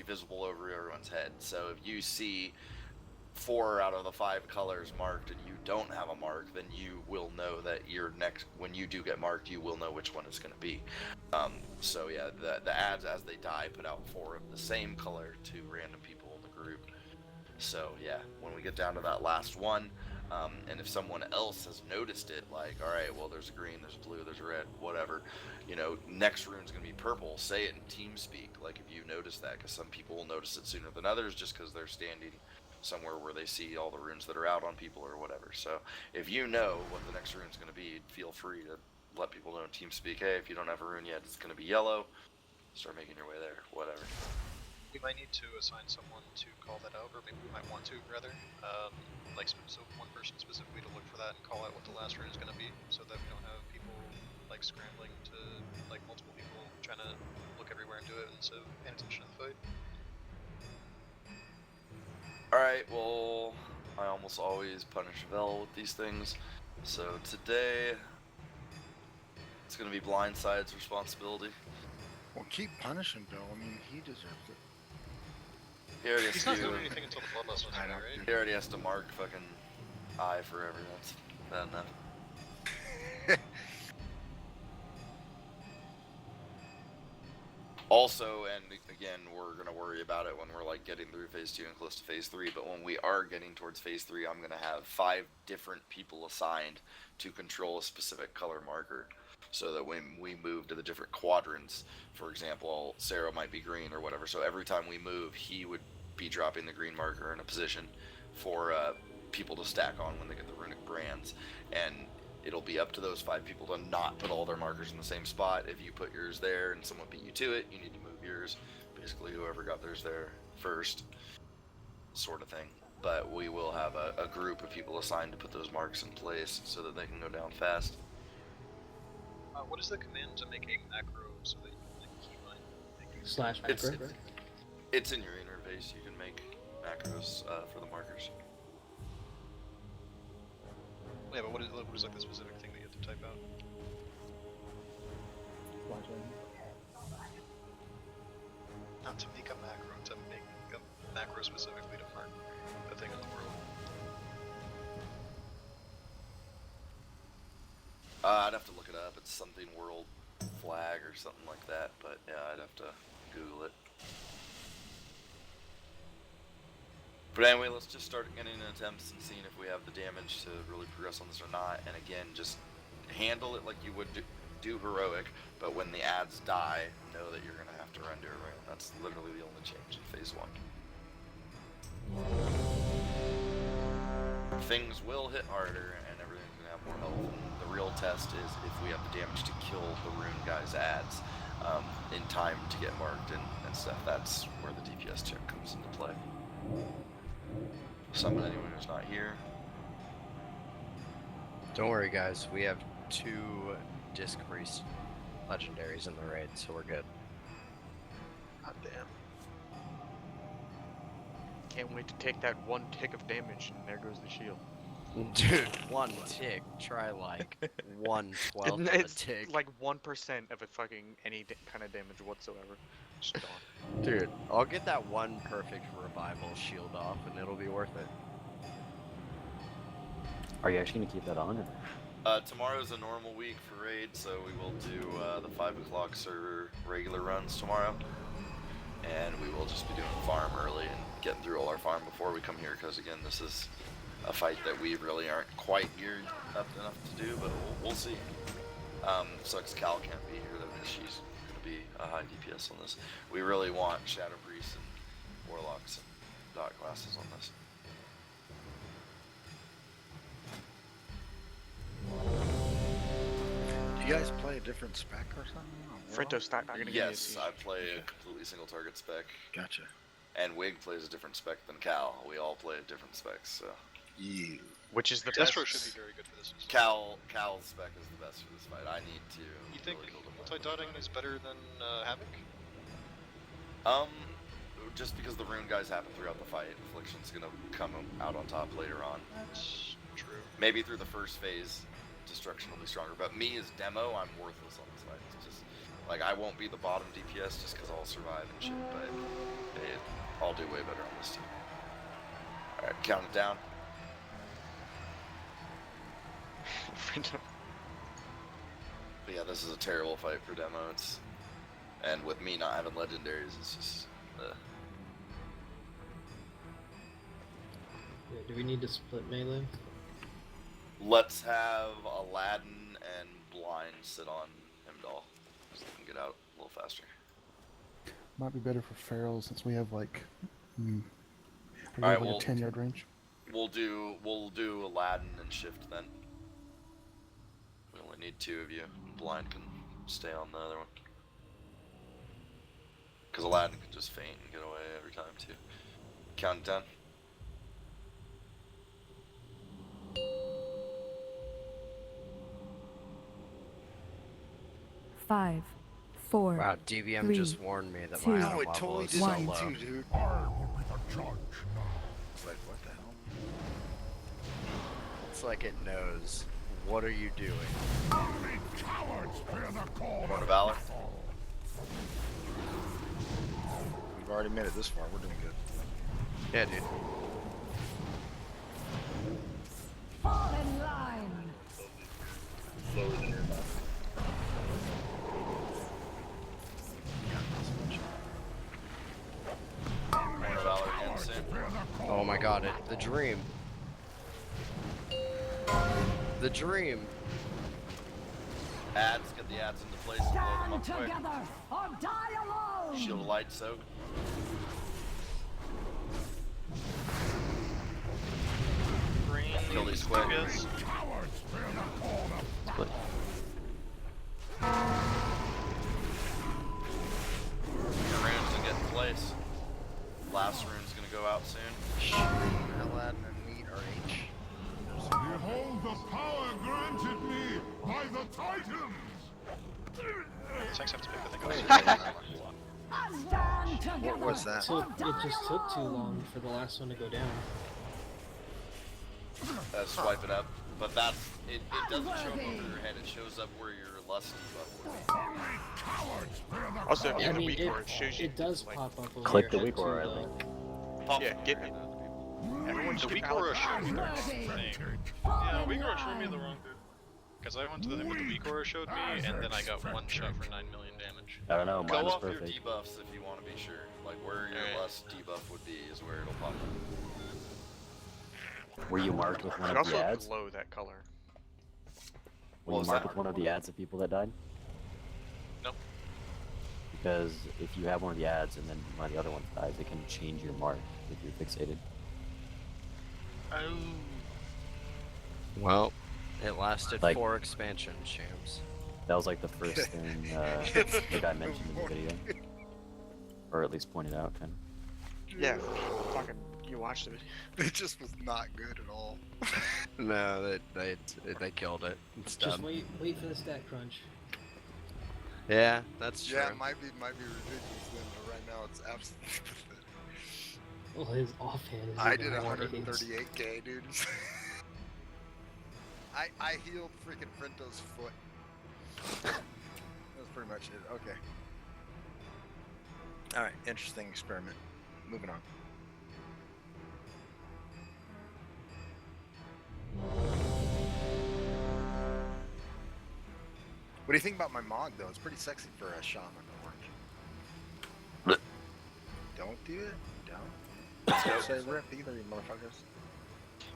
visible over everyone's head. So if you see 4 out of the 5 colors marked and you don't have a mark, then you will know that your next, when you do get marked, you will know which one it's going to be. So yeah, the ads as they die put out 4 of the same color to random people in the group. So yeah, when we get down to that last one, and if someone else has noticed it, like, all right, well, there's a green, there's a blue, there's a red, whatever, you know, next rune's gonna be purple. Say it in TeamSpeak, like if you notice that, because some people will notice it sooner than others, just because they're standing somewhere where they see all the runes that are out on people or whatever. So if you know what the next rune's gonna be, feel free to let people know in TeamSpeak. Hey, if you don't have a rune yet, it's gonna be yellow. Start making your way there, whatever. We might need to assign someone to call that out, or maybe we might want to, rather. Like, so one person specifically to look for that and call out what the last rune is going to be, so that we don't have people, like, scrambling to, like, multiple people trying to look everywhere and do it instead of paying attention to the fight. Alright, well, I almost always punish Vel with these things, so today it's going to be Blindside's responsibility. Well, keep punishing Bill. I mean, he deserves it. He's not doing anything until the bloodlust one's out, right? He already has to mark fucking eye forever. That's bad enough. Also, and again, we're going to worry about it when we're like getting through phase 2 and close to phase 3, but when we are getting towards phase 3, I'm going to have 5 different people assigned to control a specific color marker. So that when we move to the different quadrants, for example, Sarah might be green or whatever, so every time we move, he would be dropping the green marker in a position for people to stack on when they get the runic brands. And it'll be up to those 5 people to not put all their markers in the same spot. If you put yours there and someone beat you to it, you need to move yours. Basically, whoever got theirs there first, sort of thing. But we will have a group of people assigned to put those marks in place so that they can go down fast. What is the command to make a macro so that you can like keybind? Slash macro? It's in your interface. You can make macros for the markers. Yeah, but what is like the specific thing that you have to type out? Not to make a macro, to make a macro specifically to mark a thing in the world. I'd have to look it up. It's something world flag or something like that, but yeah, I'd have to Google it. But anyway, let's just start getting attempts and seeing if we have the damage to really progress on this or not. And again, just handle it like you would do heroic, but when the ads die, know that you're going to have to render it right. That's literally the only change in phase 1. Things will hit harder and everything's going to have more health. And the real test is if we have the damage to kill the rune guy's ads in time to get marked and stuff. That's where the DPS check comes into play. Summon anyone who's not here. Don't worry, guys. We have 2 disc priest legendaries in the raid, so we're good. God damn. Can't wait to take that 1 tick of damage, and there goes the shield. Dude, 1 tick. Try like 1/12 of a It's tick. like 1% of a fucking any kind of damage whatsoever. Just gone. Dude, I'll get that 1 perfect revival shield off, and it'll be worth it. Are you actually gonna keep that on? Tomorrow's a normal week for raid, so we will do the 5 o'clock server regular runs tomorrow. And we will just be doing farm early and getting through all our farm before we come here, because again, this is a fight that we really aren't quite geared up enough to do, but we'll see. Sucks Cal can't be here though, because she's going to be a high DPS on this. We really want Shadow Priests and Warlocks and Dot classes on this. Do you guys play a different spec or something? Frinto's not gonna give Yes, I play a completely single target spec. Gotcha. And Wig plays a different spec than Cal. We all play different specs, so. You. Which is the best? Destro should be very good for this. Cal's spec is the best for this fight. I need to. You think really build him up. multi-dotting is better than Havoc? Just because the rune guys happen throughout the fight, Affliction's gonna come out on top later on. That's true. Maybe through the first phase, Destruction will be stronger. But me as demo, I'm worthless on this fight. It's just like I won't be the bottom DPS just because I'll survive and shit. But do way better on this team. Alright, count it down. But yeah, this is a terrible fight for demo. And with me not having legendaries, it's just. Yeah, do we need to split melee? Let's have Aladdin and Blind sit on Hemdall, so they can get out a little faster. Might be better for Feral since we have like, we Alright, have like well, a 10-yard range. We'll do Aladdin and Shift then. We only need 2 of you. Blind can stay on the other one. Because Aladdin can just faint and get away every time too. Count it down. 5, 4. Wow, DVM 3, just warned me that 2, my No, auto it level totally is did so me low. too, dude. It's like, what the hell? It's like it knows. What are you doing? Going to Valor. We've already made it this far. We're doing good. Yeah, dude. Fall in line. Going to Valor again soon. Oh my god, the dream. The dream. Ads, get the ads into place and blow them up quick. Together or die alone. Shield of Light soak. Kill these quick. Split. Your rune's gonna get in place. Last rune's gonna go out soon. Aladdin and Meat are H. Behold the power granted me by the Titans! Tanks have to pick the thing up. Stand together. What was that? It just took too long for the last one to go down. Swipe it up. But that's it doesn't show up over your head, it shows up where your lust buff was. Also, if you I have a mean, weak aura, it shows you. it does like, pop up over Click your the head weak aura, too, I though. think. Pop Yeah, over get your me. head. Everyone's The weak palette aura showed me the wrong Worthy. thing. Yeah, Weak aura showed me the wrong thing. Because I went to the thing with the weak aura showed me, and then I got one shot for 9 million damage. I don't know, Go mine was off your perfect. debuffs if you want to be sure. Like where your Alright. lust debuff would be is where it'll pop up. Were you marked with You one could of the also ads? glow that color. Were What you was marked that? with one of the ads of people that died? No. Because if you have one of the ads and then one of the other ones dies, it can change your mark if you're fixated. Oh. Well, it lasted Like- 4 expansions, Shams. That was like the first thing the guy mentioned in the video. Or at least pointed out, kind of. Yeah, fucking, you watched the video. It just was not good at all. No, they killed it. It's Just done. wait for the stat crunch. Yeah, that's true. Yeah, it might be ridiculous then, but right now it's absolutely pathetic. Well, his offhand is I even did more AIDS. 138k, dude. I healed freaking Frento's foot. That was pretty much it. Okay. Alright, interesting experiment. Moving on. What do you think about my mod though? It's pretty sexy for a shaman orange. Don't do it. Don't say rip either, you motherfuckers.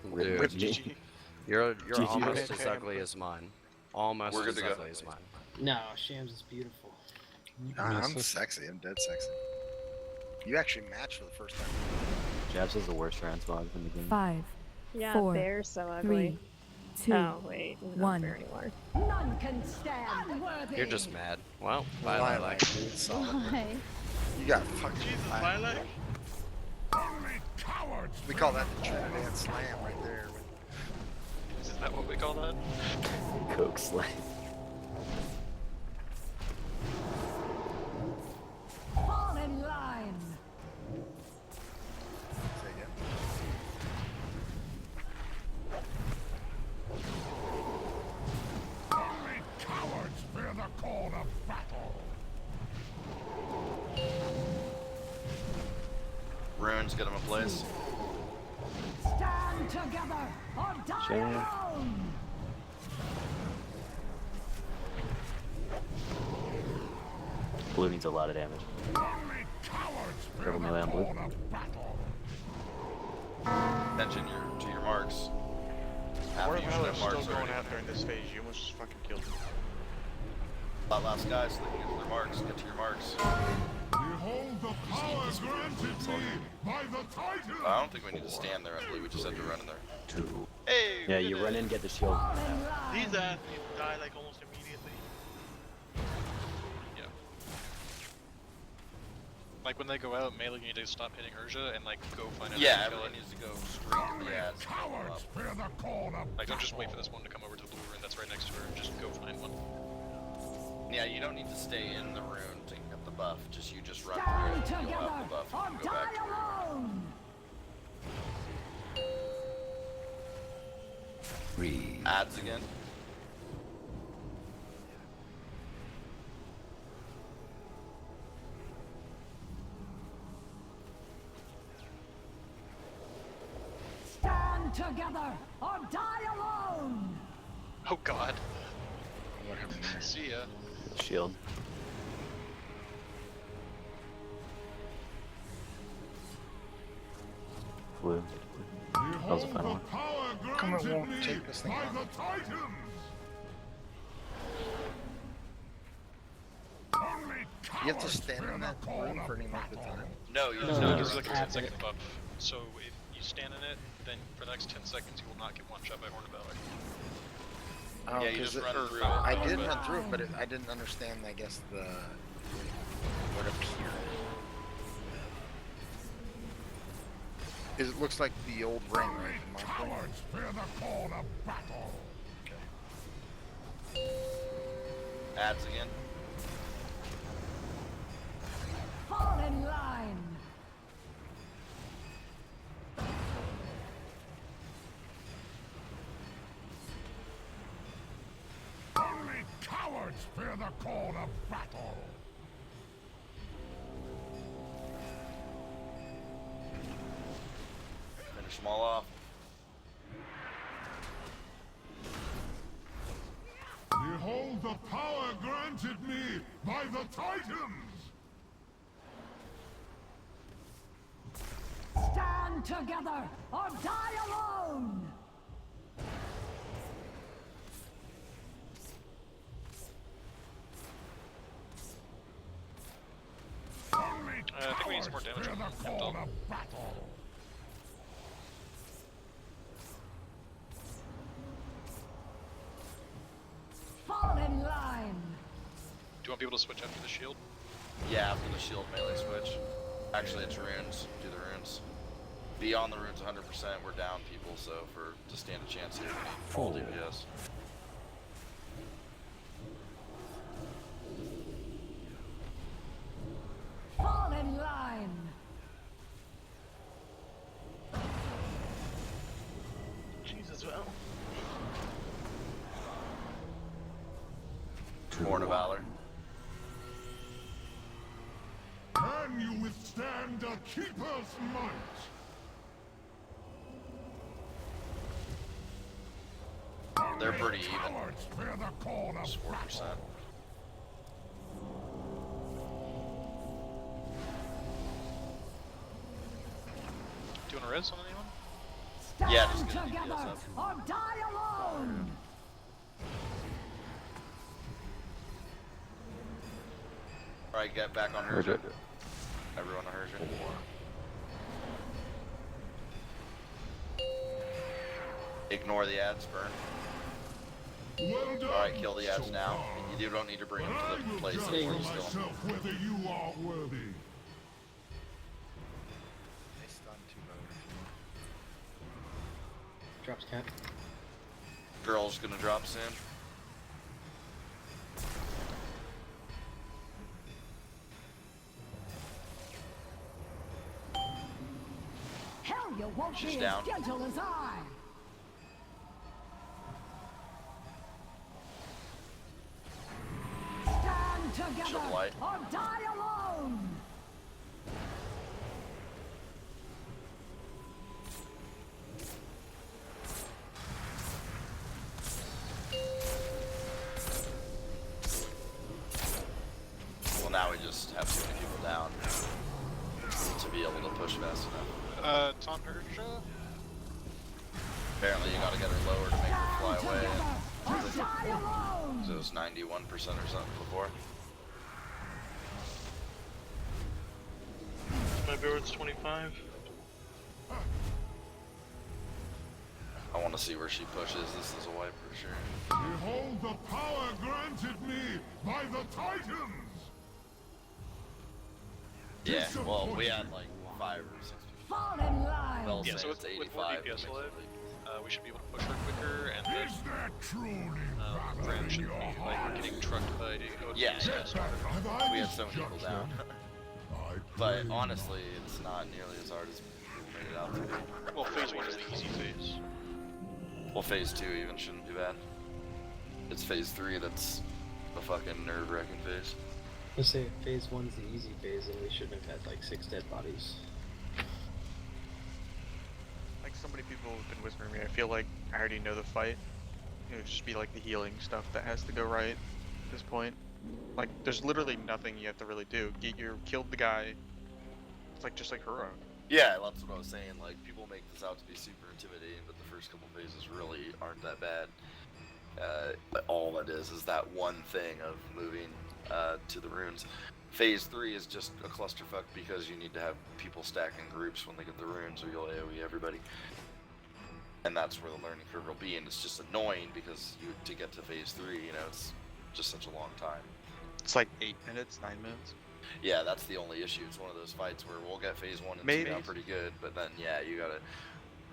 Dude, Rip GG. you're GG. almost as ugly as mine. Almost We're good as to go. ugly as mine. No, Shams is beautiful. I'm sexy. I'm dead sexy. You actually matched for the first time. Jabs is the worst transmog in the game. 5, Yeah, 4, they're so ugly. 3, 2, Oh, wait. Not 1. there anymore. None can stand. Unworthy. You're just mad. Well, bye, Lilac, Lilac. dude, solid. Why? You got fucking Lilac? We call that the Trinidad Slam right there. Is that what we call that? Coke Slay. Fall in line. Say again. Only cowards fear the call of battle. Ruins, get them in place. Stand together or die Shame. alone. Blue needs a lot of damage. Only cowards fear Triple the melee on blue. call of battle. Attention to your marks. After Or you should Valor's have still marks going already. out during this phase. You almost just fucking killed him. Last guys, so they can get to their marks. Get to your marks. Behold the power granted me by the Titan. I don't think we need to stand there, I believe we just have to run in there. 2. Hey! Yeah, you run in, get the shield. Fall in line. These athletes die like almost immediately. Yeah. Like when they go out, melee, you need to stop hitting Urza and like go find it. Yeah, everyone needs to go straight to the ads. Cowards fear the call of Like don't just wait for battle. this one to come over to the blue rune that's right next to her. Just go find one. Yeah, you don't need to stay in the rune to get the buff. Just you just run Stand through it. You'll have the together buff. or And you can go die back to where you were. alone. Ads again. Stand together or die alone. Oh god. What happened there? See ya. Shield. Blue. That was the Behold final the one. power Come on, granted won't me take this thing by out. the Titans. Only You have to cowards stand fear in the that call room of for any length of battle. time. No, you No, just you have It's to like a run 10 tap second it. buff. So if you stand in it, then for the next 10 seconds you will not get one shot by Horn of Valor. Oh, Yeah, you 'cause just run or- through it. I Oh, did but- run through it, but I didn't understand, I guess, what appeared. It looks like the old ring, right? The mark ring? Cowards fear the call of battle. Ads again. Fall in line. Only cowards fear the call of battle. Finish them all off. Behold the power granted me by the Titans. Stand together or die alone. Only I think we need some more cowards damage fear on the him, call Dom. of battle. Fall in line. Do you want people to switch after the shield? Yeah, after the shield melee switch. Actually, it's runes. Do the runes. Beyond the runes 100%, we're down people, so to stand a chance here, we need full DPS. Fall in line. Jesus, well. Horn of Valor. Can you withstand a keeper's might? They're pretty even. Cowards fear the call of Just 4%. battle. Do you want to res on anyone? Stand Yeah, just get a together DPS up. or die alone. Alright, get back on Heard Herja. it. Everyone on Herja. Ignore the ads, burn. Well done, Alright, kill the ads so now. far. You don't need to bring them But I to the will place judge where for you still. myself whether you are worthy. They stun too low. Drops cap. Girl's gonna drop soon. Hell, you won't She's be down. as gentle as I. Stand together Shield light. or die alone. just have too many people down to be able to push fast enough. Tom Persia? Apparently you gotta get her lower to make her fly away. Or die alone! So it was 91% or something before. My board's 25. I want to see where she pushes. This is a wipe for sure. Behold the power granted me by the Titans! Yeah, well, we had like 5 or 6 people. Fall in line! Well, Yeah, say so it's with more 85. DPS alive, we should be able to push her quicker, and then Is there truly Fran valor in shouldn't your be like heart? getting trucked by the ODs. Yeah. Have I We had so many people misjudged down. them? I But pray honestly, it's not nearly as hard as people made it out to be. Well, phase 1 is the easy phase. Well, phase 2 even shouldn't be bad. It's phase 3 that's the fucking nerve-wracking phase. Let's say phase 1's the easy phase, and we shouldn't have had like 6 dead bodies. Like so many people have been whispering me, I feel like I already know the fight. It would just be like the healing stuff that has to go right at this point. Like, there's literally nothing you have to really do. You killed the guy. It's like just like Hero. Yeah, that's what I was saying. Like, people make this out to be super intimidating, but the first couple phases really aren't that bad. But all it is that one thing of moving to the runes. Phase 3 is just a clusterfuck because you need to have people stack in groups when they get the runes, or you'll AoE everybody. And that's where the learning curve will be, and it's just annoying because to get to phase 3, you know, it's just such a long time. It's like 8 minutes, 9 minutes. Yeah, that's the only issue. It's one of those fights where we'll get phase 1 and 2 Maybe. down pretty good, but then, yeah, you gotta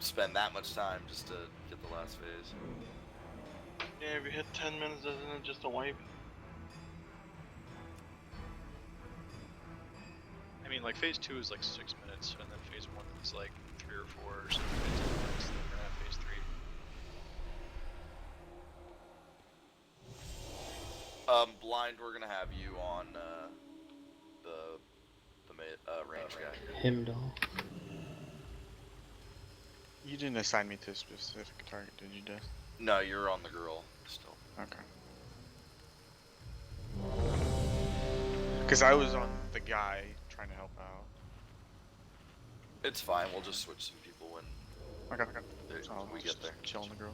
spend that much time just to get the last phase. Yeah, if you hit 10 minutes, isn't it just a wipe? I mean, like, phase 2 is like 6 minutes, and then phase 1 is like 3 or 4 or something minutes, then we're gonna have phase 3. Blind, we're gonna have you on the range guy. Himdall. You didn't assign me to a specific target, did you, Des? No, you're on the girl still. Okay. Because I was on the guy trying to help out. It's fine. We'll just switch some people when Okay. there- So we get there. Chill on the girl.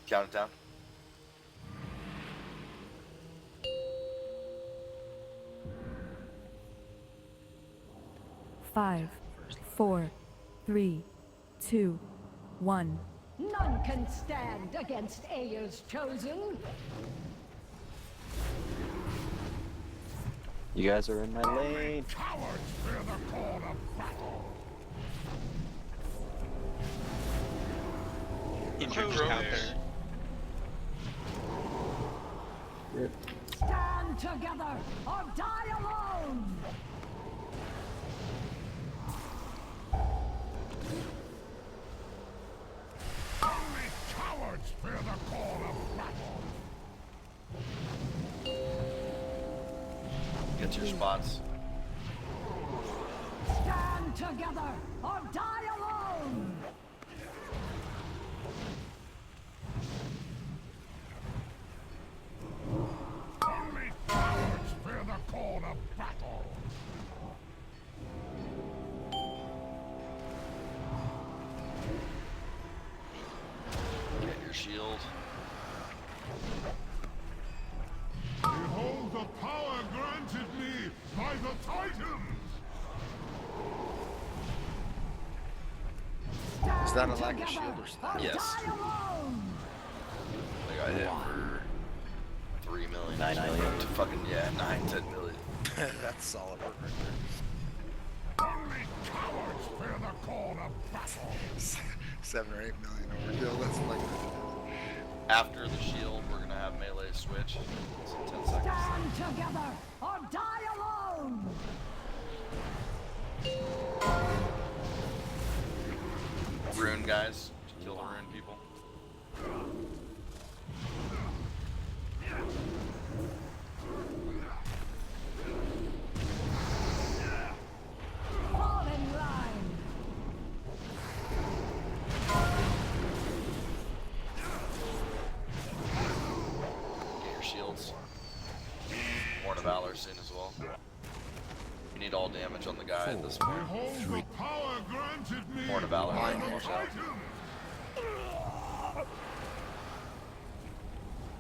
Count it down. 5, 4, 3, 2, 1. None can stand against Aya's chosen. You guys are in my lane. cowards fear the call of battle. Injured out there. Rip. Stand together or die alone. Only cowards fear the call of battle. Get your spots. Stand together or die alone. Only cowards fear the call of battle. Get your shield. Behold the power granted me by the Titans. Is that a lack of shield or something? Yes. Die alone. They got hit for 3 million. 9 million. To fucking, yeah, 9-10 million. That's solid work right there. Only cowards fear the call of battle. 7 or 8 million overkill. That's like. After the shield, we're gonna have melee switch. It's in 10 seconds. Stand together or die alone. Rune guys, to kill the rune people. Fall in line. Get your shields. You need all damage on the guy at this point. Behold the power granted me Horn of Valor. by the Watch out. Titan.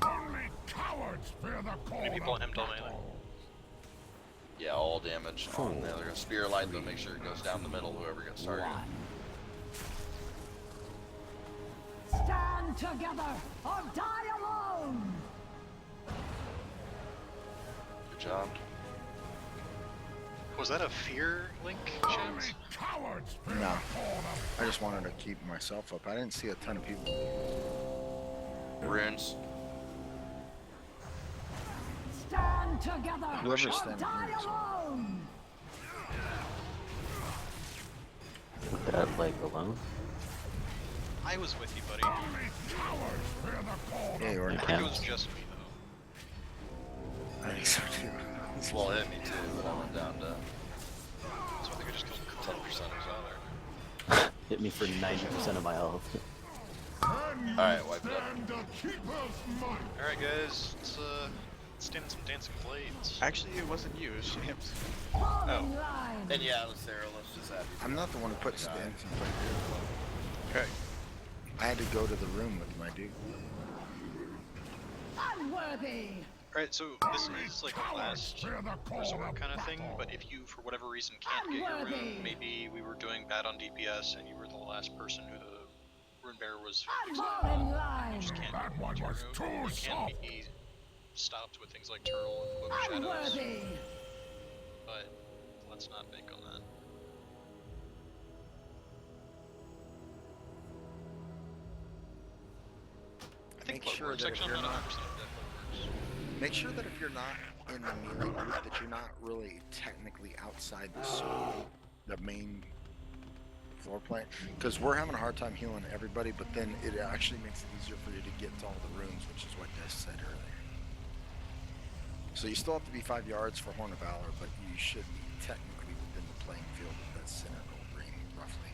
Only cowards fear the call. How many people on him of don't battle. melee? Yeah, all damage on there. They're gonna spear light, but make sure it goes down the middle, whoever gets targeted. Stand together or die alone! Good job. Was that a fear link, Only James? cowards fear No. the call of I just wanted to keep myself up. I didn't see a ton of people. Runes. Stand together Whoever's or standing die here is alone! With that leg alone. I was with you, buddy. Only cowards fear the call Yeah, you were. I think it was just me, though. I think so too. Well, it hit me too, but I went down to So I think I just killed 10% of Hit me for 90% of my health. Alright, wipe it up. Alright, guys, let's stand in some dancing blades. Actually, it wasn't you, it was James. Fall Oh. in line! And yeah, let's Sarah, let's just have you. I'm not the one who put stands in play. Okay. I had to go to the room with my dude. Unworthy! Alright, so this is like a last resort kind of thing, but if you, for whatever reason, can't get your rune, maybe we were doing bad on DPS and you were the last person who the rune bearer was fixing. Fall in You line! just can't That get one your was rune. too You soft. can't be stopped with things like Turtle and Cloak of Shadows, Unworthy! but let's not bank on that. I think Make sure Bloodworks, that if actually, you're I'm not not, 100% if that Bloodworks. make sure that if you're not in the melee group, that you're not really technically outside the main floor plate. Because we're having a hard time healing everybody, but then it actually makes it easier for you to get to all the runes, which is what Des said earlier. So you still have to be 5 yards for Horn of Valor, but you should be technically within the playing field of that center gold ring, roughly.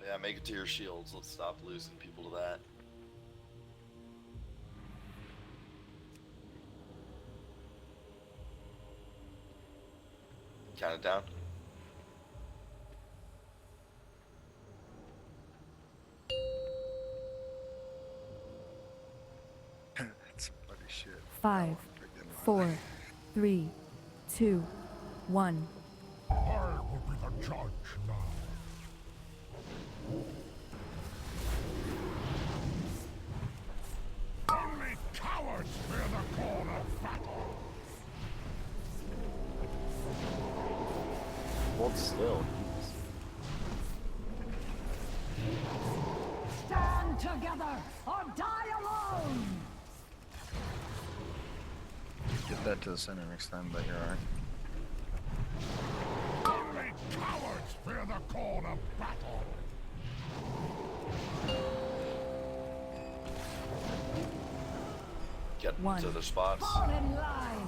Yeah, make it to your shields. Let's stop losing people to that. Count it down. That's some funny shit. 5, 4, 3, 2, 1. I will be the judge now. Only cowards fear the call of battle. Hold still. Stand together or die alone! Get that to the center next time, but you're alright. Only cowards fear the call of battle. Get One. to the spots. Fall in line!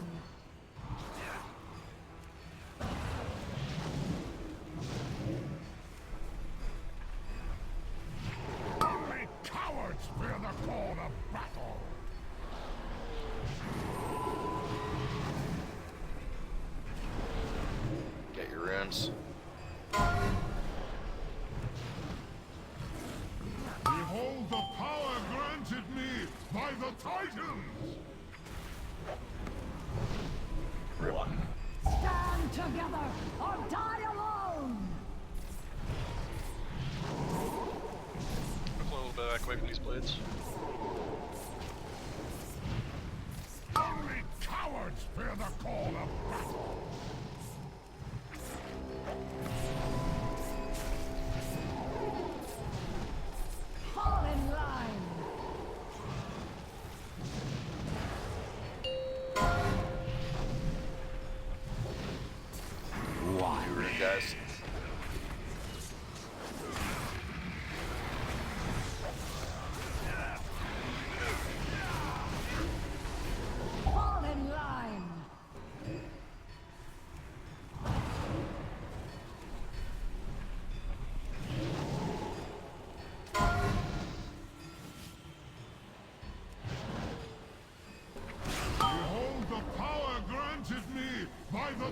Only cowards fear the call of battle. Get your runes. Behold the power granted me by the Titans! Stand together or die alone! Look a little bit back away from these blades. Only cowards fear the call of battle!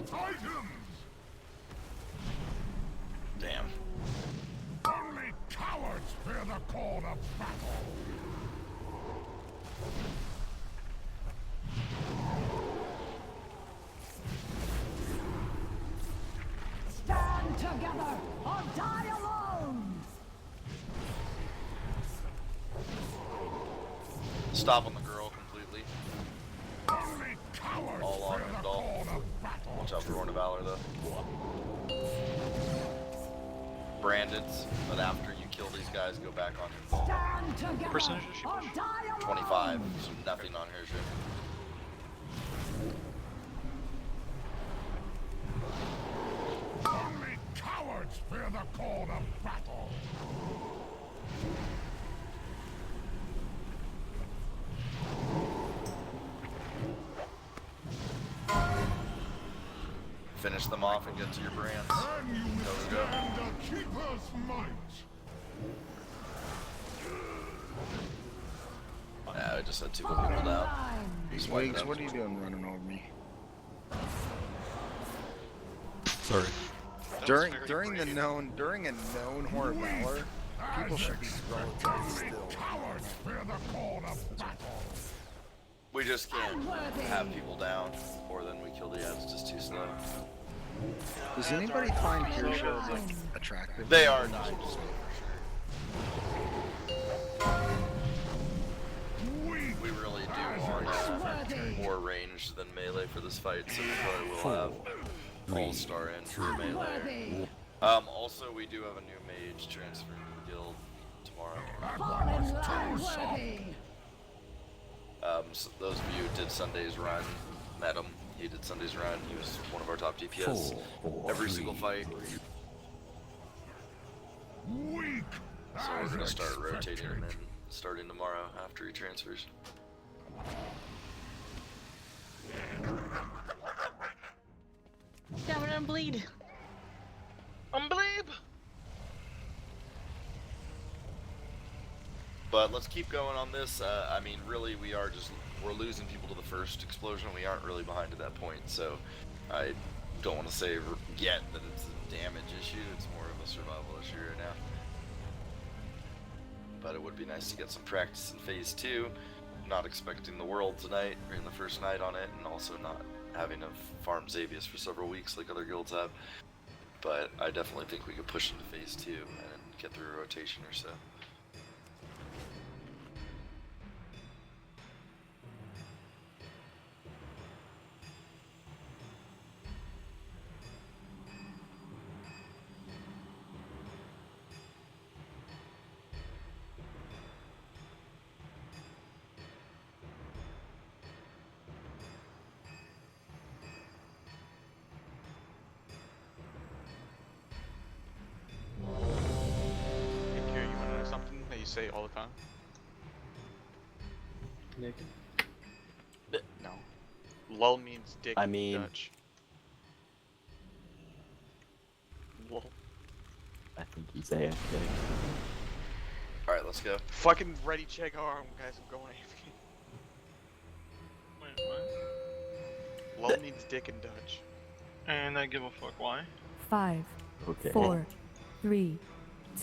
Titans! Damn. Only cowards fear the call of battle! Stand together or die alone! Stop on the girl completely. Only cowards All on fear him, the doll. call of battle! Watch out for Horn of Valor, though. Brandeds, but after you kill these guys, go back on him. Stand together Percentage is she or push? die alone! 25, so nothing on her ship. Only cowards fear the call of battle! Finish them off and get to your brands. Can you Go, go. withstand a keeper's might? Yeah, I just had 2 people down. Just wipe it Wiggs, up. what are you doing running over me? Sorry. During a known Horror Valor, people should be relatively still. Cowards fear the call of battle! We just can't have people down more than we kill the ads. It's just too slow. Does anybody find hero shows like attractive? They are not. We really do want more range than melee for this fight, so we probably will have all-star in for melee. Also, we do have a new mage transferring to the guild tomorrow. So those of you who did Sunday's run, met him. He did Sunday's run. He was one of our top DPS every single fight. Weak! So we're gonna start rotating him in starting tomorrow after he transfers. Damn it, I'm bleed. I'm bleed. But let's keep going on this. I mean, really, we're losing people to the first explosion. We aren't really behind at that point, so I don't want to say yet that it's a damage issue. It's more of a survival issue right now. But it would be nice to get some practice in Phase 2. Not expecting the world tonight, or in the first night on it, and also not having to farm Xavius for several weeks like other guilds have. But I definitely think we could push into Phase 2 and get through a rotation or so. Say all the time. Nick? No. Lol means dick I mean- in Dutch. Lol. I think he's AFK. Alright, let's go. Fucking ready, check arm, guys. I'm going AFK. Wait, what? Lol means dick in Dutch. And I give a fuck why? 5, Okay. 4, 3,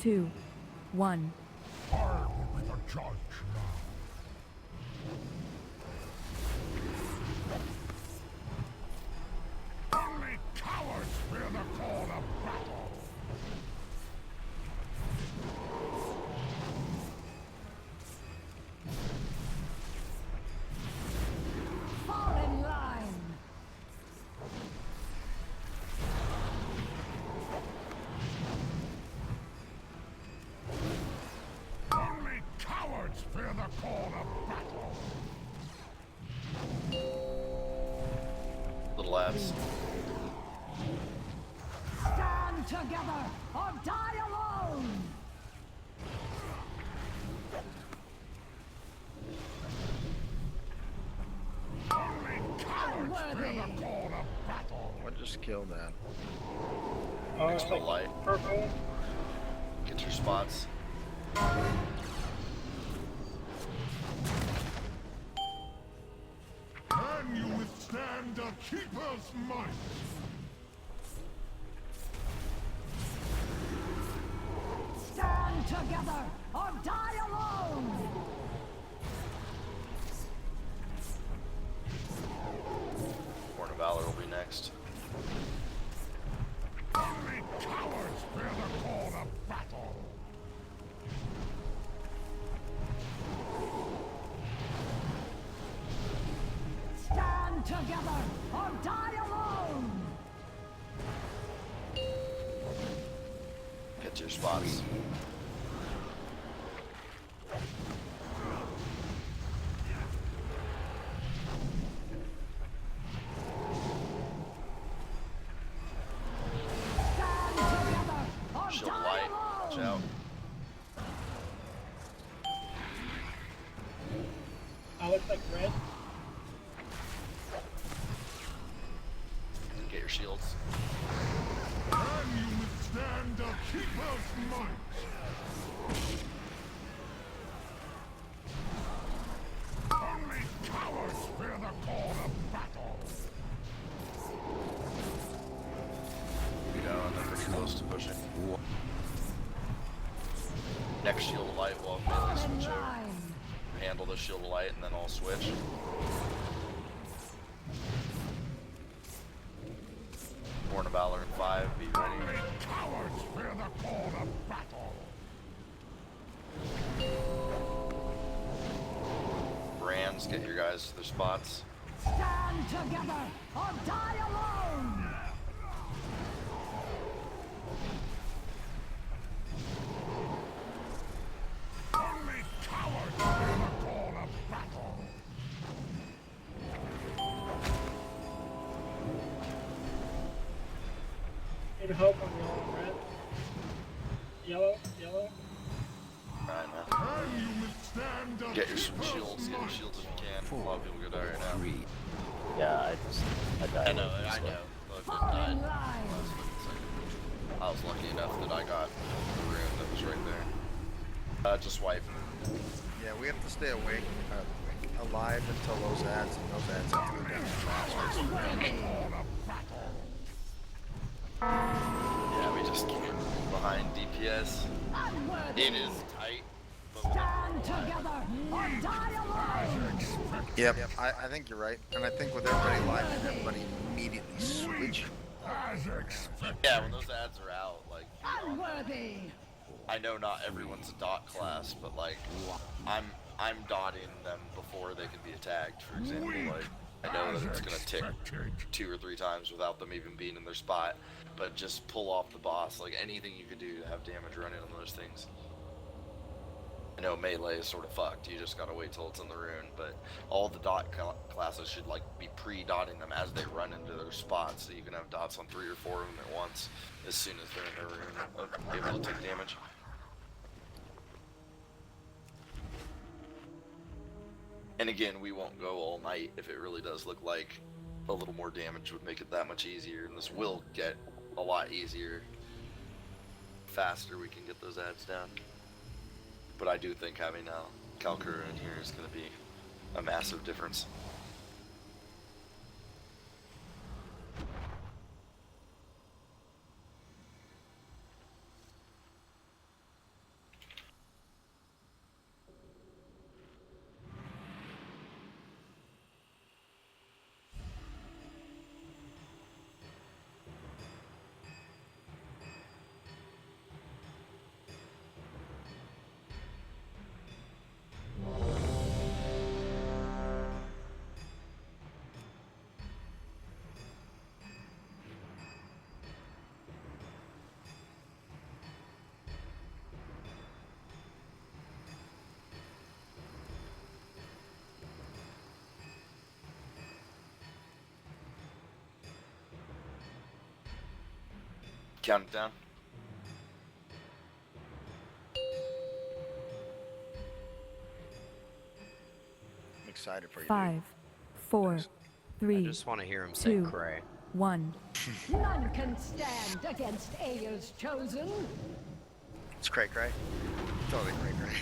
2, 1. I will be the judge now. Only cowards fear the call of battle. Fall in line! Only cowards fear the call of battle. Little abs. Stand together or die alone! Only cowards fear the call of battle. What just killed that? Next to the light. Purple. Get your spots. Can you withstand a keeper's might? together or die alone! Born of Valor will be next. Only cowards fear the call of battle. Stand together or die alone! Get to your spots. Stand together or Shield die light. alone! Watch out. I look like red. Get your shields. Can you withstand a keeper's might? Only cowards fear the call of battle. You know, and they're pretty close to pushing. Next shield of light will have melee Fall in switch over. line! Handle the shield of light and then I'll switch. Born of Valor in 5, be ready. Only cowards fear the call of battle. Brands, get your guys to their spots. Stand together or die alone! Only cowards fear the call of battle. Need help on yellow and red. Yellow, yellow. Right now. Can you withstand a Get your keeper's shields, get your might? shields if you can. A lot of people go down right now. Yeah, I died. I know. so- Look, Fall I in died. line! I was lucky enough that I got the rune that was right there. Just wipe. Yeah, we have to stay awake, alive until those ads, and those ads have to go down fast. Yeah, we just keep behind DPS. Unworthy! It is tight, but we Stand together or die alone! Yep, I think you're right, and I think with everybody live, everybody immediately switch. As expected. yeah, when those ads are out, like, you know, Unworthy! I know not everyone's a dot class, but like, I'm dotting them before they can be attacked. For example, like, I know that it's gonna tick 2 or 3 times without them even being in their spot, but just pull off the boss. Like anything you could do to have damage running on those things. I know melee is sort of fucked. You just gotta wait till it's in the rune, but all the dot classes should like be pre-dotting them as they run into their spots, so you can have dots on 3 or 4 of them at once as soon as they're in their rune, be able to take damage. And again, we won't go all night if it really does look like a little more damage would make it that much easier, and this will get a lot easier. Faster we can get those ads down. But I do think having Kalkura in here is going to be a massive difference. Count it down. I'm excited for you. 5, 4, I 3, just want to hear him say 2, cray. 1. None can stand against Aya's chosen. It's cray cray. Totally cray cray.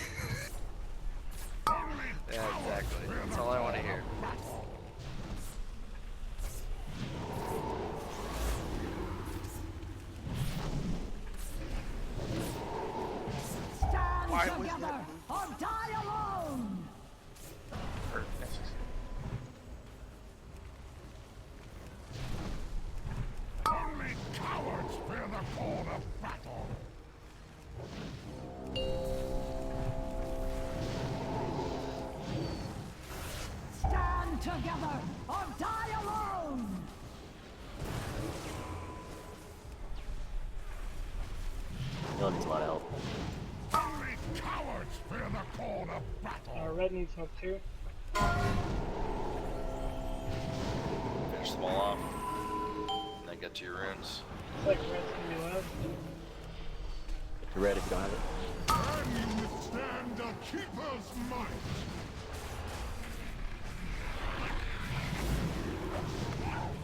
Yeah, exactly. That's all I want to hear. Stand together or die alone! Healer needs a lot of help. Only cowards fear the call of battle. Red needs help too. Finish them all off. And then get to your runes. It's like red's gonna be last. Get to red if you don't have it. Can you withstand a keeper's might?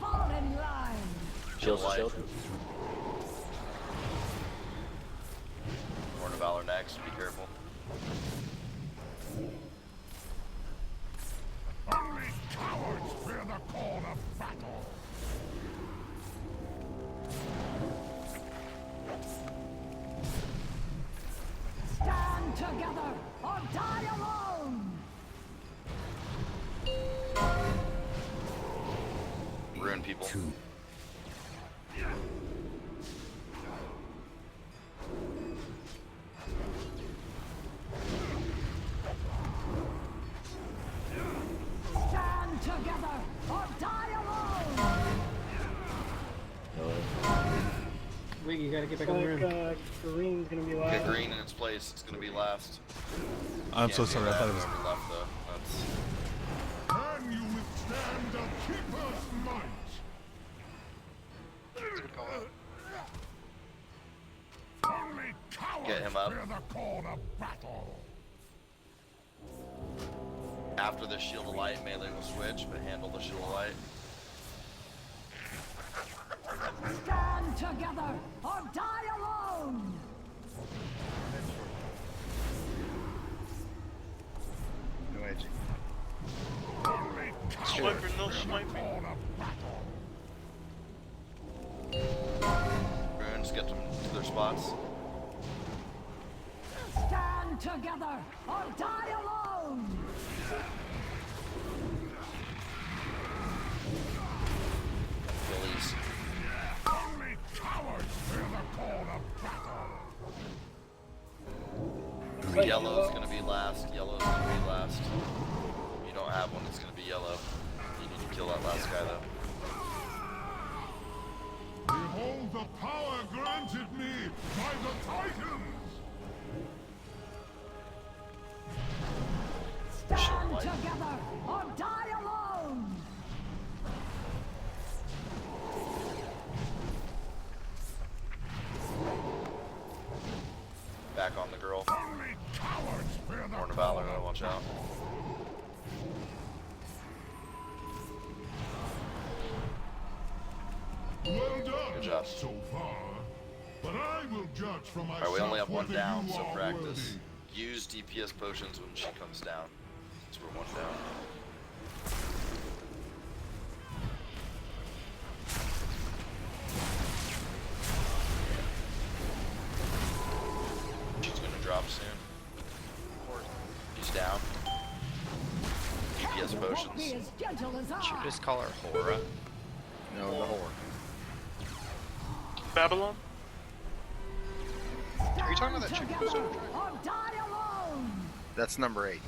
Fall in line! Shields, Light. shield. Horn of Valor next, be careful. Only cowards fear the call of battle. Stand together or die alone! Rune people. Stand together or die alone! Wait, you gotta get It's back on the like room. green's gonna be last. Get green in its place, it's gonna be last. I'm Can't so do sorry. I that thought it was. whoever left though. That's... Can you withstand a keeper's might? That's a good call out. Only cowards Get him up. fear the call of battle. After the shield of light, melee will switch, but handle the shield of light. Stand together or die alone! No edging. Only cowards Sniper, no fear the sniping. call of battle. Runes, get them to their spots. Stand together or die alone! Phillies. Only cowards fear the call of battle. Like Yellow's gonna be last. Yellow's gonna be last. If you don't have one, it's gonna be yellow. You need to kill that last guy though. Behold the power granted me by the Titans! Stand together or die alone! Back on the girl. Only cowards fear the Horn of call Valor, though, watch out. Well done Good job. so far, but I will judge for myself. Alright, we only have one whether down, you so are practice. worthy. Use DPS potions when she comes down. So we're one down. She's gonna drop soon. She's down. DPS Won't be potions. as gentle as Should I! we just call her Hora? No, the whore. Babylon? Are you talking about that Stand chick who's together gonna try? or die alone! That's number 8.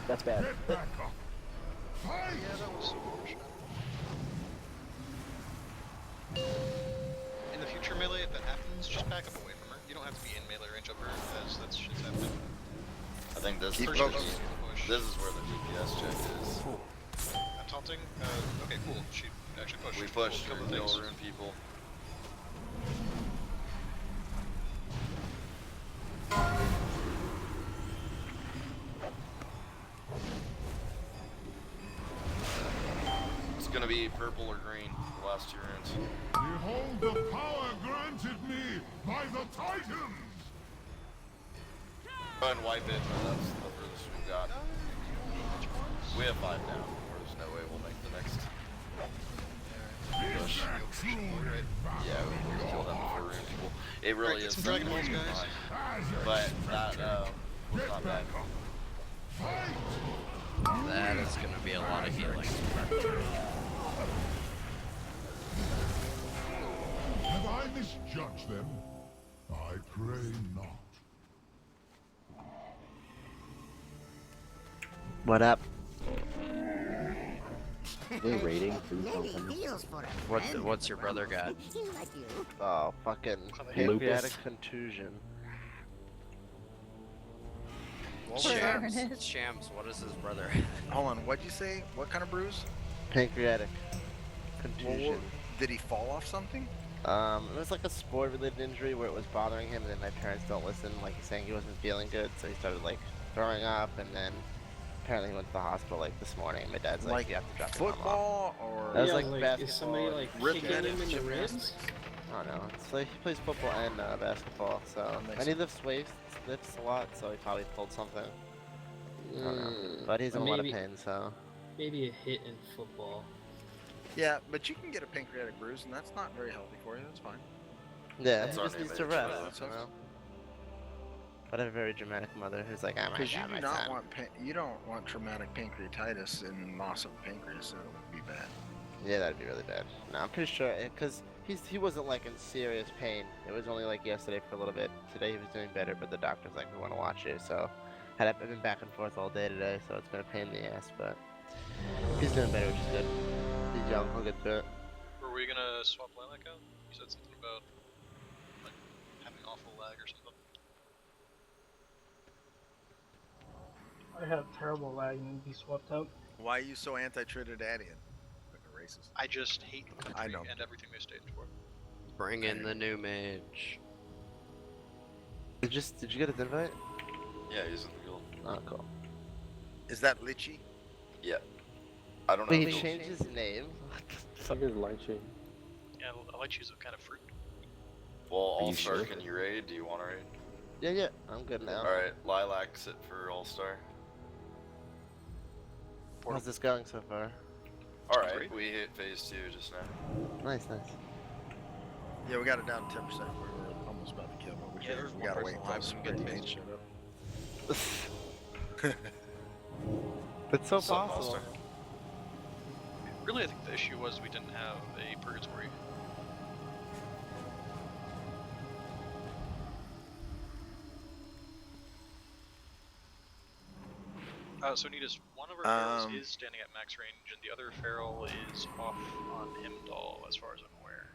That's bad. Get back up. Fight! Yeah, that was unfortunate. In the future melee, if that happens, just back up away from her. You don't have to be in melee range of her as that shit's happening. I think this Keep is it where up. this is where the DPS check is. I'm taunting. Okay, cool. She actually pushed. We pushed Cool, through couple kill things. rune people. It's gonna be purple or green, the last two runes. Behold the power granted me by the Titans! Go ahead and wipe it, but that's the furthest we've got. We have 5 now. There's no way we'll make the next push. Yeah, we killed them before rune people. It really Alright, is get some Dragon something Balls, to guys. keep in mind. But that was not bad. That is going to be a lot of healing. Have I misjudged them? I pray not. What up? They raiding food Maybe company. deals for a What's your brother got? Seems like you. Oh, fucking pancreatic contusion. Shams, what is his brother? Hold on, what'd you say? What kind of bruise? Pancreatic contusion. Well, did he fall off something? It was like a sport-related injury where it was bothering him, and then my parents don't listen. Like he's saying he wasn't feeling good, so he started like throwing up, and then apparently he went to the hospital like this morning. My dad's like, you have to drop your mom off. Football or That was Yeah, like like, basketball. is somebody like rib kicking him in the gymnastics. ribs? I don't know. It's like he plays football and basketball, so and he lifts weights, lifts a lot, so he probably pulled something. I don't know. But he's in a lot of pain, so. Maybe a hit in football. Yeah, but you can get a pancreatic bruise, and that's not very healthy for you. That's fine. Yeah, That's he just needs to rest. You know? But I have a very dramatic mother who's like, oh my Because you god, do my not son. want you don't want traumatic pancreatitis and loss of pancreas. So it would be bad. Yeah, that'd be really bad. No, I'm pretty sure because he wasn't like in serious pain. It was only like yesterday for a little bit. Today he was doing better, but the doctor's like, we want to watch you. So I've been back and forth all day today, so it's been a pain in the ass. But he's doing better, which is good. He's young. He'll get through it. Were we gonna swap Lilac out? You said something about like having awful lag or something. I have terrible lag and be swapped out. Why are you so anti-Trinidadian? Fucking racist. I just hate the country I know. and everything they stand for. Bring in the new mage. Did you get his invite? Yeah, he's in the guild. Oh, cool. Is that Litchi? Yeah. I don't know. Wait, he if changed his name? I think it's lychee. Yeah, I like choose a kind of fruit. Well, Are you All-Star, sure? can you raid? Do you want to raid? Yeah, I'm good now. Alright, Lilac's it for All-Star. How's this going so far? Alright, we hit phase 2 just now. Nice. Yeah, we got it down to 10%. We were almost about to kill, but we Yeah, there's we one gotta person wait alive until who can spring get main phase showed up. It's so What's up, possible. All-Star? Really, I think the issue was we didn't have a purgatory. So Nita's one of our ferals is standing at max range, and the other feral is off on Himdall, as far as I'm aware.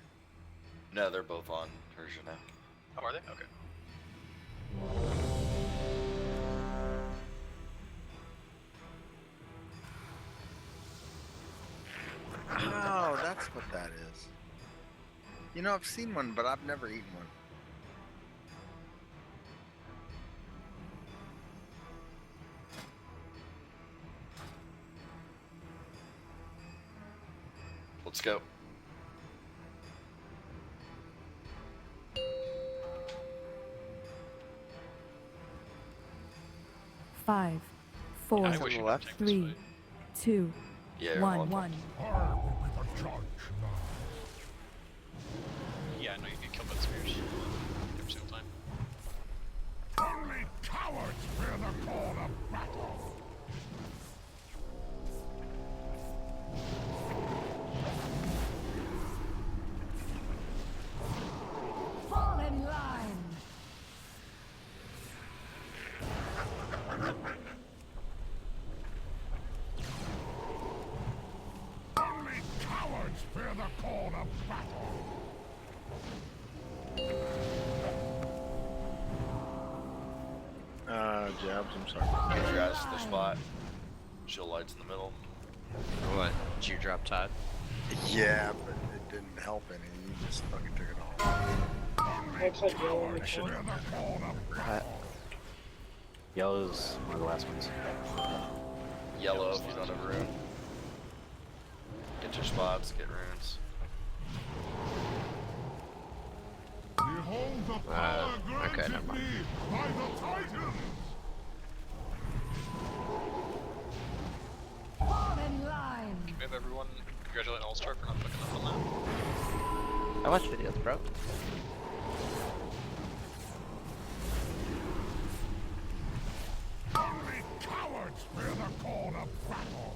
No, they're both on Persia now. Oh, are they? Okay. Oh, that's what that is. You know, I've seen one, but I've never eaten one. Let's go. Five, four, I wish you could take this 3, way. 2, Yeah, you're 1, on 1. I will be the judge now. Yeah, I know you get killed by the spears every single time. Only cowards fear the call of battle. Fall in line. Only cowards fear the call of battle. Jabs, I'm sorry. Get your guys to the spot. Shield lights in the middle. What? Did you drop Todd? Yeah, but it didn't help any. You just fucking took it all. Looks like yellow in the Cowards fear corner. the call of battle. Yellow's one of the last ones. Yellow if you don't have a rune. Get your spots, get runes. Behold the power okay, granted never mind. me by the Titans. Fall in line. Can we have everyone congratulate All-Star for not fucking up on that? I watch videos, bro. Only cowards fear the call of battle.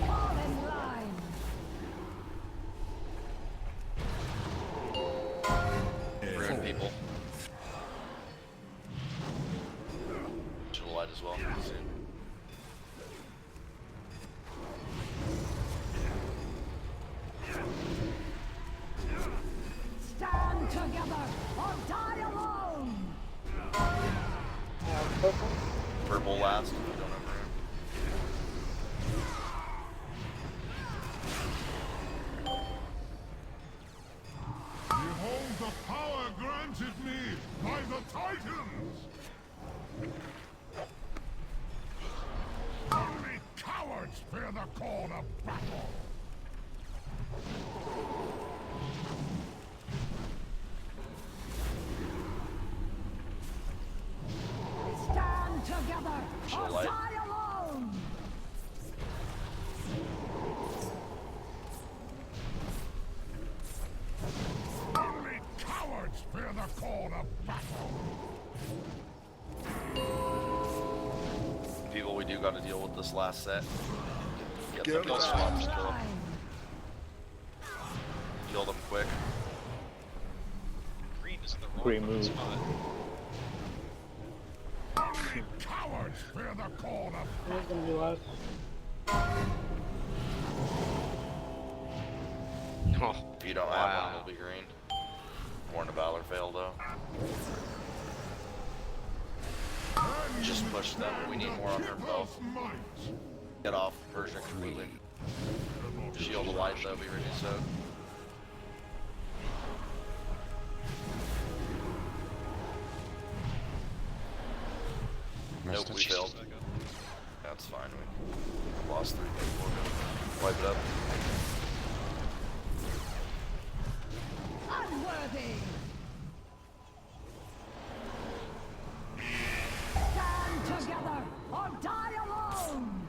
Fall in line. Rune people. as well. Soon. Stand together or die alone! Purple last, if you don't have room. Behold the power granted me by the Titans! Only cowards fear the call of battle! Stand together or Light. die alone! Only cowards fear the call of battle! People, we do got to deal with this last set. Get Get them them all out. swaps, kill them quick. Green is in the wrong Great fucking move. spot. Only cowards fear the call of Who's gonna be last? Oh, If you don't have one, it'll be green. Warn to Valor fail though. Just push them. We need more on her belt. Get off Persian completely. Shield of light though, be ready to soak. Nope, we failed. That's fine. We lost 3 before. Wipe it up. Unworthy! Stand together or die alone!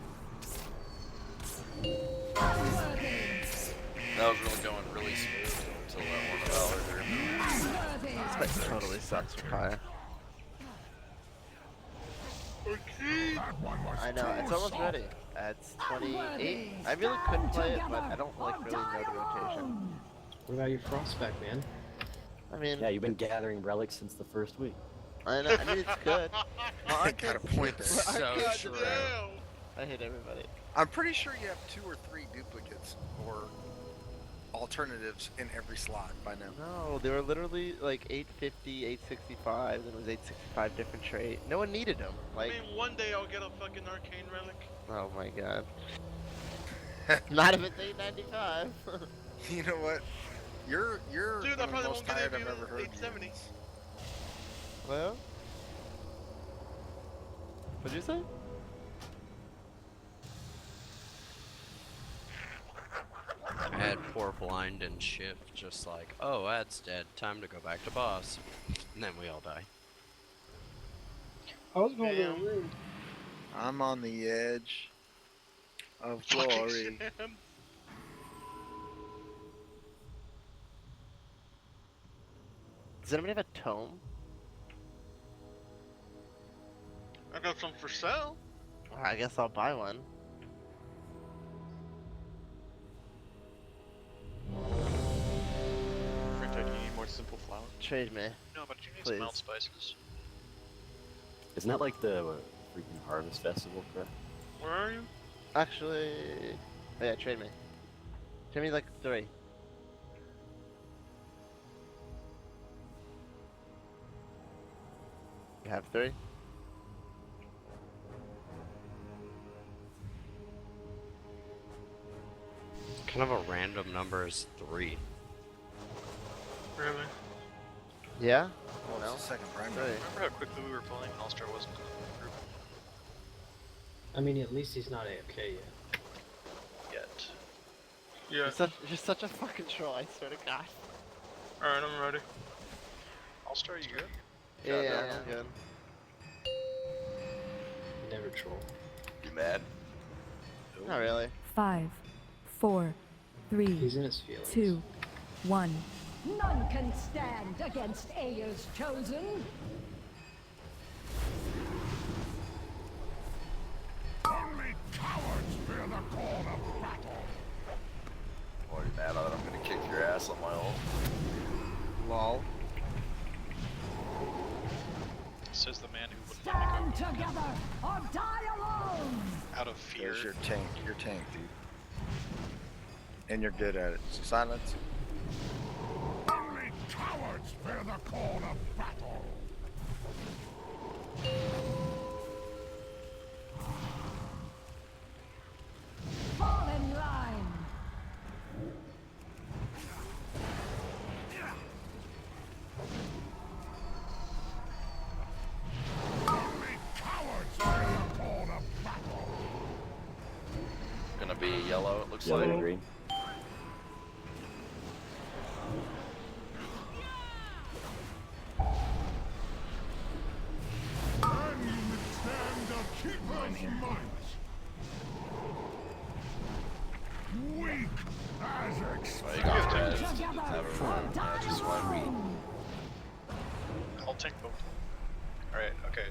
Unworthy! That was really going really smooth until that one Valor there. Unworthy! This fight totally sucks for Kaya. I know, it's almost ready. It's 28. I really couldn't play it, but I don't like really know the rotation. What about your Frostback, man? I mean, Yeah, you've been gathering relics since the first week. I know, I mean it's good. I got a point there. So true. I hate everybody. I'm pretty sure you have 2 or 3 duplicates or alternatives in every slot by now. No, they were literally like 850, 865, then it was 865 different trait. No one needed them. Like, I mean, one day I'll get a fucking arcane relic. oh my god. Not if it's 895. You know what? You're Dude, I one of the probably most won't get tired it I've ever heard you. 870. Well? What'd you say? I had poor blind and shift, just like, oh, Ad's dead, time to go back to boss. And then we all die. I was going to the room. I'm on the edge of glory. Does anybody have a tome? I got some for sale. I guess I'll buy one. Frintech, you need more simple flour. Trade me. No, but you need Please. some melt spices. Isn't that like the freaking Harvest Festival, correct? Where are you? Actually, oh yeah, trade me. Trade me like 3. You have 3? Kind of a random number is 3. Really? Yeah? Well, No? it's the second primary. 3. Remember how quickly we were pulling? Allstar wasn't in the group I mean, at least he's not AFK yet. yet. Yeah. You're such a fucking troll, I swear to god. Alright, I'm ready. Allstar, you good? Yeah, I'm good. Never troll. You mad? Not really. 5, 4, 3, He's in his feelings. 2, 1. None can stand against Aya's chosen. Only cowards fear the call of battle! Or you mad that I'm gonna kick your ass on my ult? Lol. Says the man who wouldn't let me go. Stand together or die alone. Out of fear. There's your tank, dude. And you're good at it. Silence. Only cowards fear the call of battle. Fall in line. Only cowards fear the call of battle. Gonna be yellow, it looks Yellow like. and green. Can you withstand a keeper's might? Weak as Well, you expected. got red. Together Have a or room. die Just why we. alone. I'll take both. Alright, okay.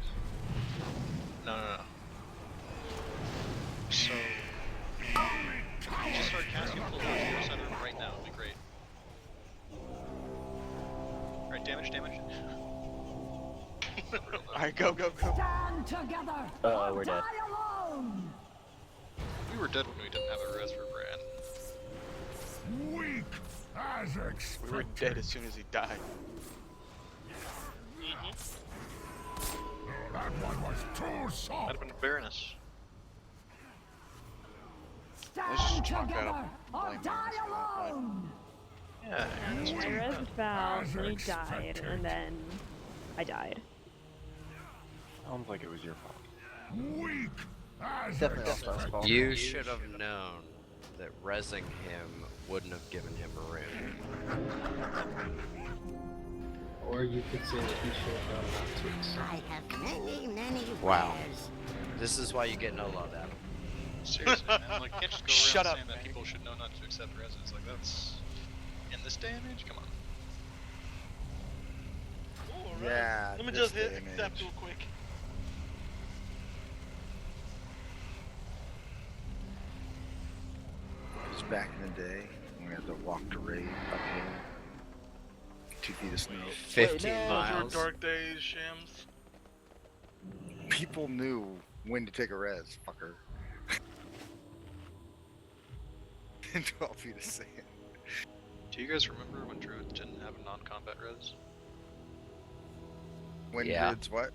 No. So, just start casting full force force center right now, it'd be great. Alright, damage. Alright, go. Stand together or we're die dead. alone. We were dead when we didn't have a res for Bran. Weak as expected. We were dead as soon as he died. That one was too Might soft. have been a Baroness. Let's just Stand chalk that together up and or blame die Baroness for that, but- alone. Yeah, this one's I not res bad. Val, As then he died, expected. and then I died. Sounds like it was your fault. Weak as Definitely also his fault. You should have known that resing him wouldn't have given him a rune. Or you could say that he should have known not to accept. I have many Wow. This is why you get no love out of him. Seriously, man. Like, can't just go Shut around up, saying that Maggie. people should know not to accept reses. Like, that's... In this day and age? Come on. Alright. Yeah. Let me this just hit day and accept age. real quick. It was back in the day when we had to walk the raid uphill. 2 feet of snow. 15 Those miles. were dark days, Shams. People knew when to take a res, fucker. And 12 feet of sand. Do you guys remember when Druids didn't have a non-combat res? When Yeah. Druids what?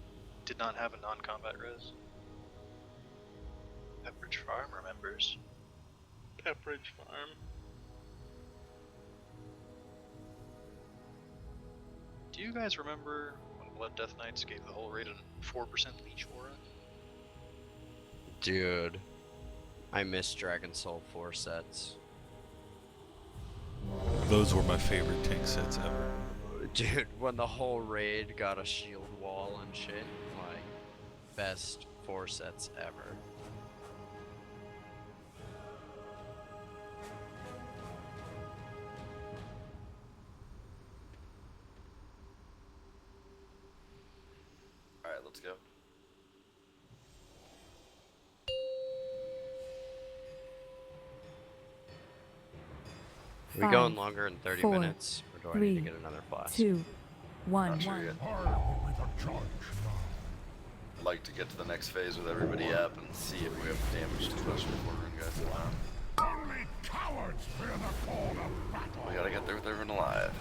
Did not have a non-combat res? Pepperidge Farm remembers. Pepperidge Farm. Do you guys remember when Blood Death Knights gave the whole raid a 4% leech aura? Dude. I miss Dragon Soul 4 sets. Those were my favorite tank sets ever. Dude, when the whole raid got a shield wall and shit, like, best 4 sets ever. Alright, let's go. Are we going 5, longer than 30 4, minutes? Or do I need to 3, get another flask? 2, 1. Not sure yet. I will be the judge now. I'd like to get to the next phase with everybody up and see if we have damage to push before we guys go on. Only cowards fear the call of battle. We gotta get there with everyone alive.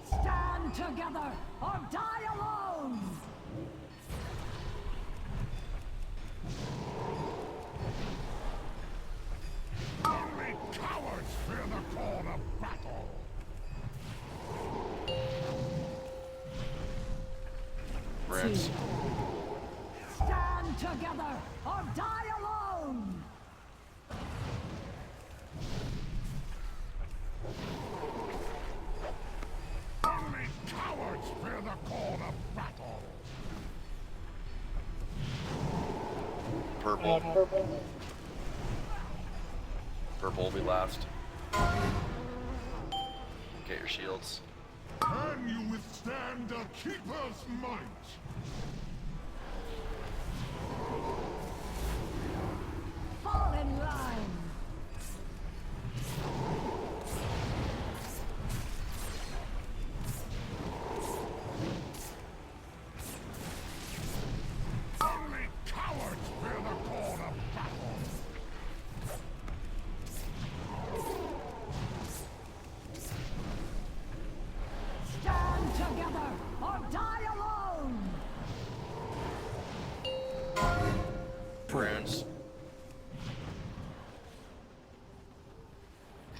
Stand together or die alone. Only cowards fear the call of battle. Brents. Stand together or die alone. Only cowards fear the call of battle. Purple. Purple. Purple will be last. Get your shields. Can you withstand a keeper's might? Fall in line.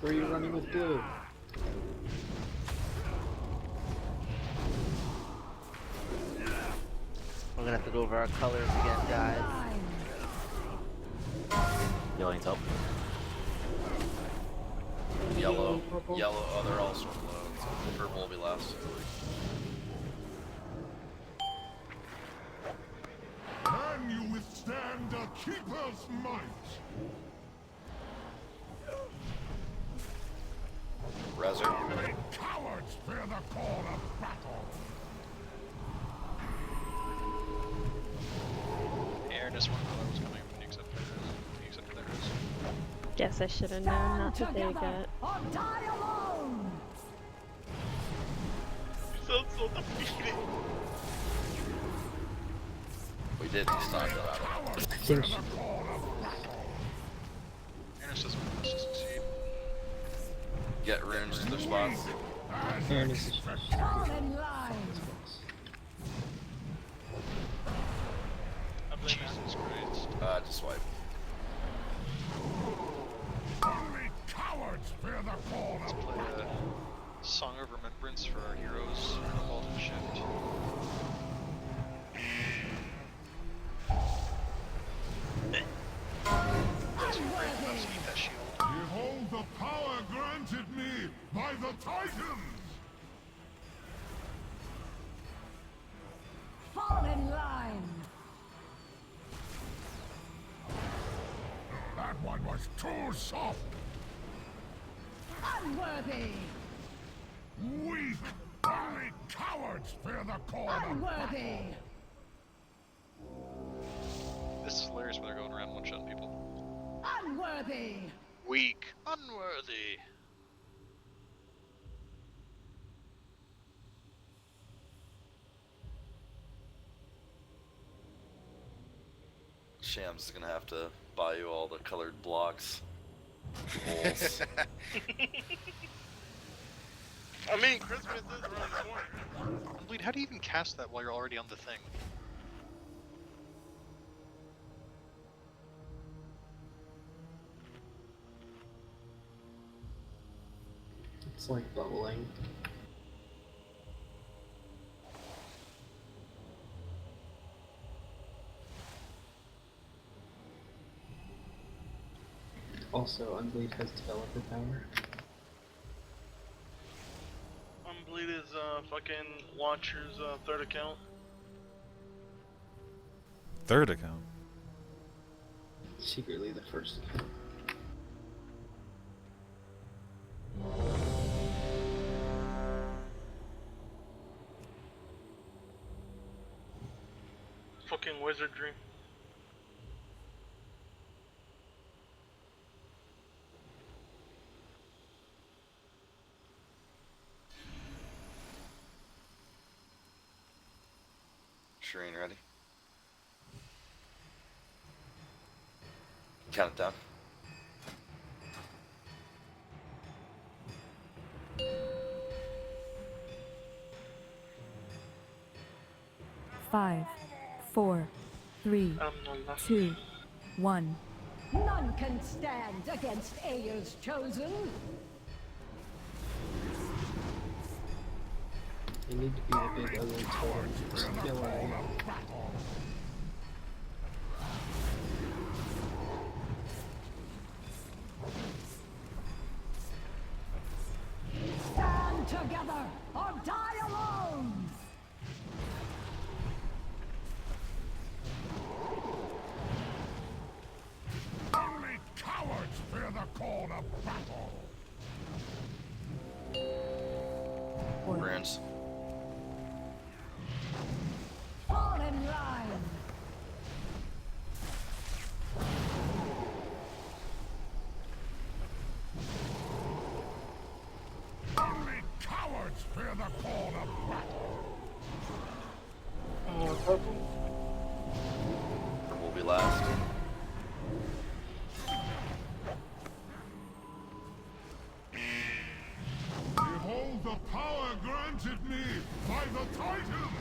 Where are you running with blue? We're gonna have to go over our colors again, guys. Healing's help. Yellow. Yellow. Oh, they're all sort of low. So purple will be last. Can you withstand a keeper's might? Reser. Only cowards fear the call of battle. Aaron just wondered what was coming when you accepted theirs. Guess I should have known not to take it. Or die alone! So defeated. We did just talk about it. I think she... Aaron just doesn't want us to succeed. Get runes to their spots. Aaron is just... Fall in line! Jesus Christ. Just swipe. Only cowards fear the call Let's of play a Song of Remembrance for our heroes in the Vault and Shift. Guys, you're brave enough to eat that shield. Behold the power granted me by the Titans! Fall in line! That one was too soft! Unworthy! Weak! Only cowards fear the call of Unworthy! This is hilarious when they're going around one-shotting people. Unworthy! Weak. Unworthy. Shams is gonna have to buy you all the colored blocks. Holes. I mean, Christmas is around the corner. Bleed, how do you even cast that while you're already on the thing? It's like bubbling. Also, Unbleed has developer power. Unbleed is fucking Launcher's third account. Third account. Secretly the first account. Fucking wizardry. Shireen, ready? Count it down. Five, 4, 3, 2, 1. None can stand against Aya's chosen! They need to be a big ugly toy. Just kill Aya. Stand together or die alone! Only cowards fear the call of battle! Runes. Fall in line! Only cowards fear the call of battle! Purple. Purple will be last. Behold the power granted me by the Titans!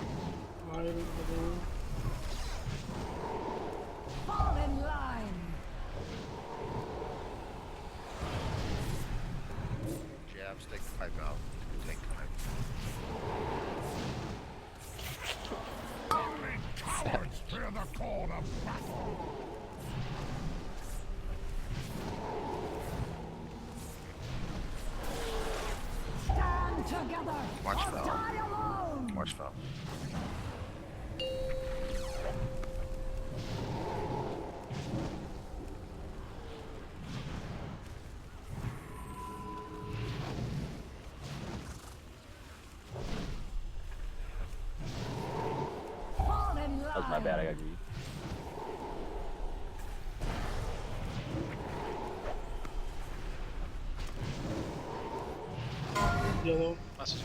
Fall in line! together Watch or foul. die alone. Watch foul. Fall in That was my bad, I got greedy. Yellow. Message.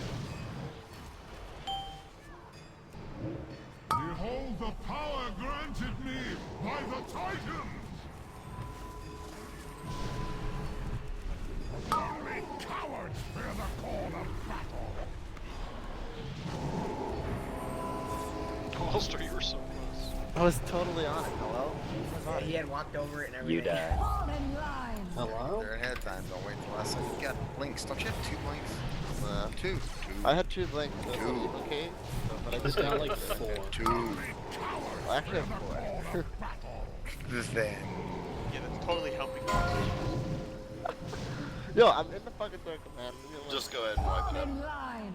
Behold the power granted me by the Titans! Only cowards fear the call of battle! Holster, you were so close. I was totally on it. Hello? Yeah, he had walked over it and everything. You die. Fall in line. Hello? They're ahead of time. Don't wait till last second. You got blinks. Don't you have 2 blinks? Two. I had 2 blinks. Two. Okay. But I It's just got like 4. 2. Well, I actually have 4. Then. Yeah, that's totally helping. Yo, I'm in the fucking circle, man. Leave me alone. Just go ahead and wipe Fall it up. in line.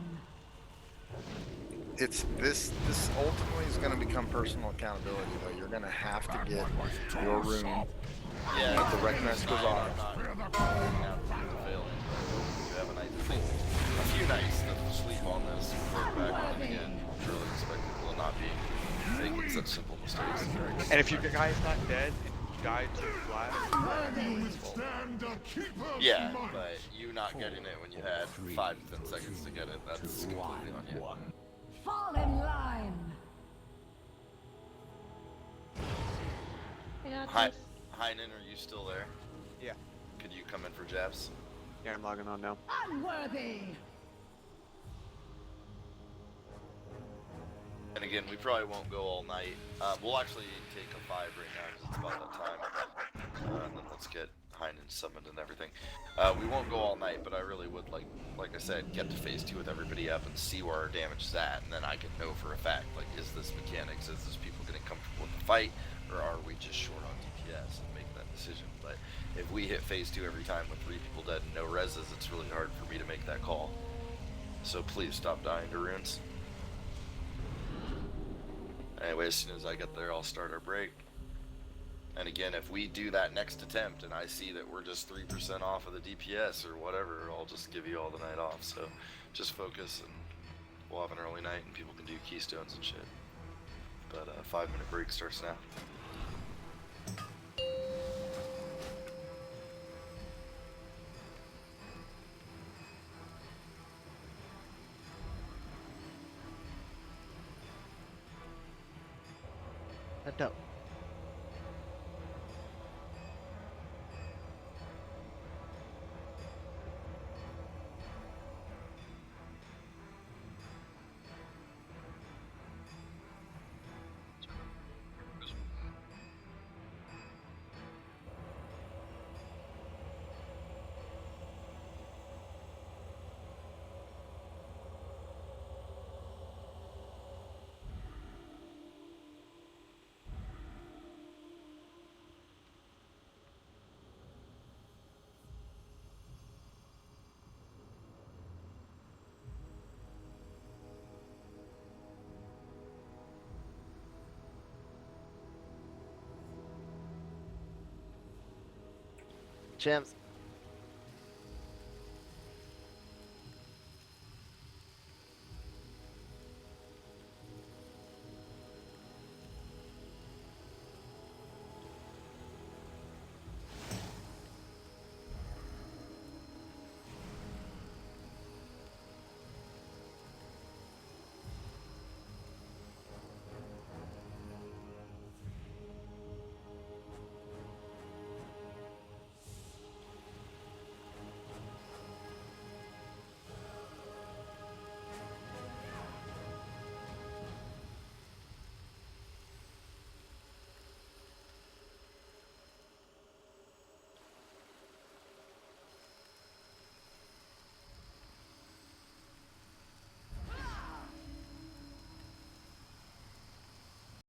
It's this ultimately is going to become personal accountability though. You're going to have to get your room. Yeah, Let the recognize goes off. You have a night to think. A few nights to sleep on this before we're back on it again. Truly expect people to not be making such simple mistakes. And if your guy's not dead and you die to the blast, Withstand a keeper's Yeah, might. but you not getting it when you had 5 to 10 seconds to get it, that's completely on you. Fall in line. I got Hi, this. Heinen, are you still there? Yeah. Could you come in for jabs? yeah, I'm logging on now. Unworthy. And again, we probably won't go all night. We'll actually take a 5 right now because it's about that time. And then let's get Heinen summoned and everything. We won't go all night, but I really would like I said, get to phase 2 with everybody up and see where our damage is at, and then I can know for a fact, like, is this mechanics, is this people getting comfortable with the fight, or are we just short on DPS, and make that decision. But if we hit phase 2 every time with 3 people dead and no reses, it's really hard for me to make that call. So please stop dying to runes. Anyway, as soon as I get there, I'll start our break. And again, if we do that next attempt and I see that we're just 3% off of the DPS or whatever, I'll just give you all the night off. So just focus and we'll have an early night and people can do keystones and shit. But 5-minute break starts now. Dope. Champs,